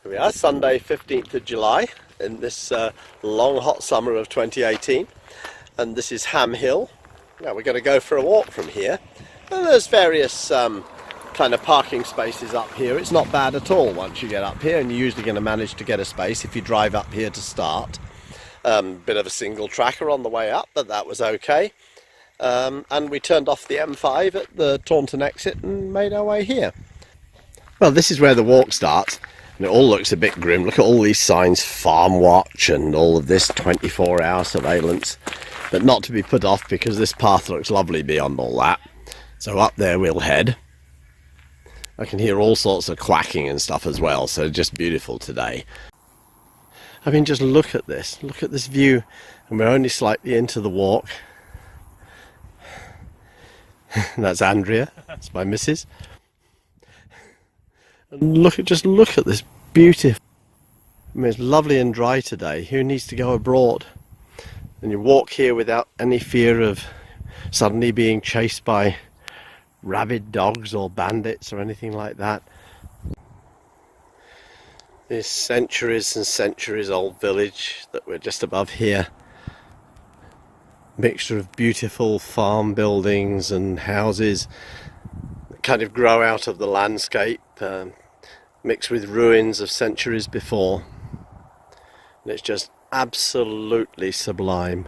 Here we are, Sunday 15th of July in this long hot summer of 2018, and this is Ham Hill. Now we're going to go for a walk from here, and there's various kind of parking spaces up here. It's not bad at all once you get up here, and you're usually going to manage to get a space if you drive up here to start. Bit of a single tracker on the way up, but that was okay. And we turned off the M5 at the Taunton exit and made our way here. Well, this is where the walk starts. And it all looks a bit grim. Look at all these signs, farm watch and all of this 24-hour surveillance. But not to be put off because this path looks lovely beyond all that. So up there we'll head. I can hear all sorts of quacking and stuff as well, so just beautiful today. I mean, just look at this view, and we're only slightly into the walk. That's Andrea, that's my missus. And just look at this beauty. I mean, it's lovely and dry today. Who needs to go abroad? And you walk here without any fear of suddenly being chased by rabid dogs or bandits or anything like that. This centuries and centuries old village that we're just above here. Mixture of beautiful farm buildings and houses that kind of grow out of the landscape, mixed with ruins of centuries before, and it's just absolutely sublime.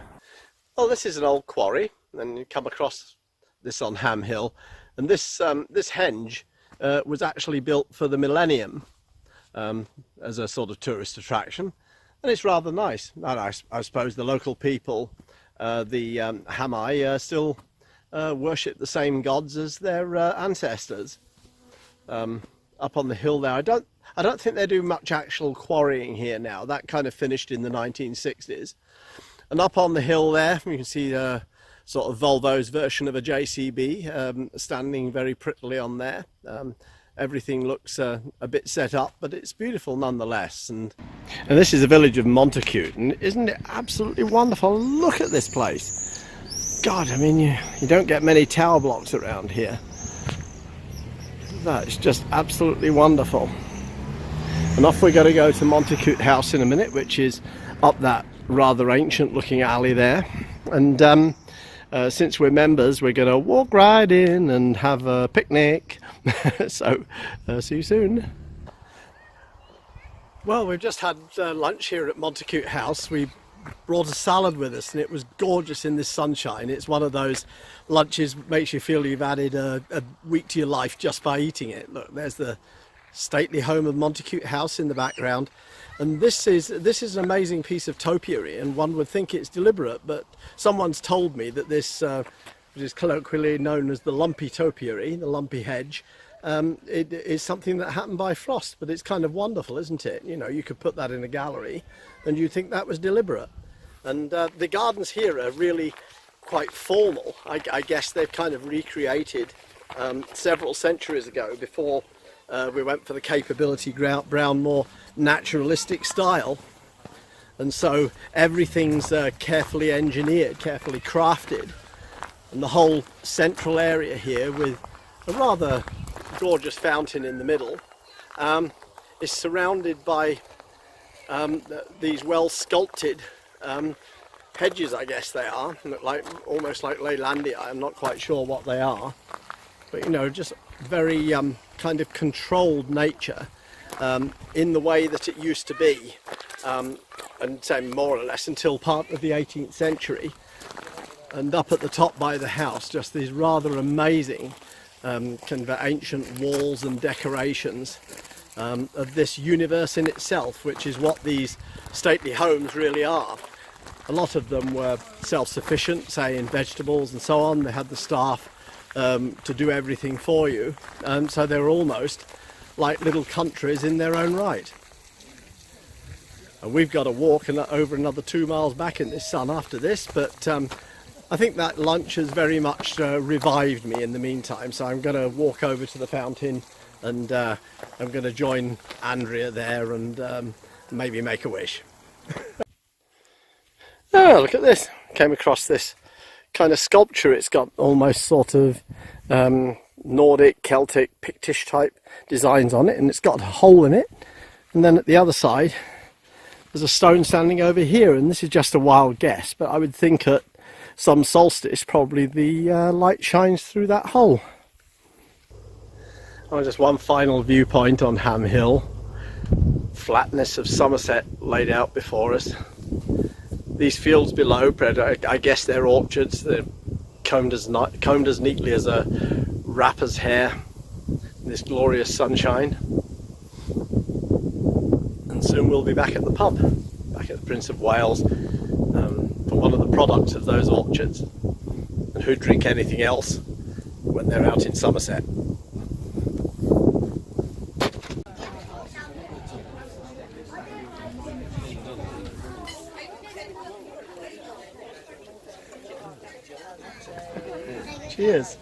Well, this is an old quarry, and you come across this on Ham Hill, and this henge was actually built for the millennium as a sort of tourist attraction, and it's rather nice. And I suppose the local people, the Hamai, still worship the same gods as their ancestors. Up on the hill there, I don't think they do much actual quarrying here now. That kind of finished in the 1960s. And up on the hill there, you can see sort of Volvo's version of a JCB standing very prettily on there. Everything looks a bit set up, but it's beautiful nonetheless. And this is the village of Montacute, and isn't it absolutely wonderful? Look at this place. God, I mean, you don't get many tower blocks around here. That's just absolutely wonderful. And off we're going to go to Montacute House in a minute, which is up that rather ancient looking alley there. And since we're members, we're going to walk right in and have a picnic. So see you soon. Well, we've just had lunch here at Montacute House. We brought a salad with us, and it was gorgeous in this sunshine. It's one of those lunches that makes you feel you've added a week to your life just by eating it. Look, there's the stately home of Montacute House in the background, and this is an amazing piece of topiary, and one would think it's deliberate, but someone's told me that this which is colloquially known as the lumpy topiary, the lumpy hedge, it is something that happened by frost. But it's kind of wonderful, isn't it? You know, you could put that in a gallery and you'd think that was deliberate. And the gardens here are really quite formal. I guess they've kind of recreated several centuries ago, before we went for the capability brown, more naturalistic style. And so everything's carefully engineered, carefully crafted. And the whole central area here, with a rather gorgeous fountain in the middle, is surrounded by these well sculpted hedges, I guess they are. Look like almost like Leylandia. I'm not quite sure what they are, but you know, just very kind of controlled nature in the way that it used to be, and say more or less until part of the 18th century. And up at the top by the house, just these rather amazing kind of ancient walls and decorations of this universe in itself, which is what these stately homes really are. A lot of them were self-sufficient, say in vegetables and so on. They had the staff to do everything for you, so they were almost like little countries in their own right. And we've got to walk over another 2 miles back in this sun after this, but I think that lunch has very much revived me in the meantime, so I'm going to walk over to the fountain, and I'm going to join Andrea there and maybe make a wish. Oh, look at this. Came across this kind of sculpture. It's got almost sort of Nordic, Celtic, Pictish type designs on it, and it's got a hole in it, And then at the other side, there's a stone standing over here, and this is just a wild guess, but I would think at some solstice probably the light shines through that hole. Oh, just one final viewpoint on Ham Hill. Flatness of Somerset laid out before us. These fields below, I guess they're orchards. They're combed as neatly as a rapper's hair in this glorious sunshine. And soon we'll be back at the pub, back at the Prince of Wales, for one of the products of those orchards. And who'd drink anything else when they're out in Somerset? Cheers.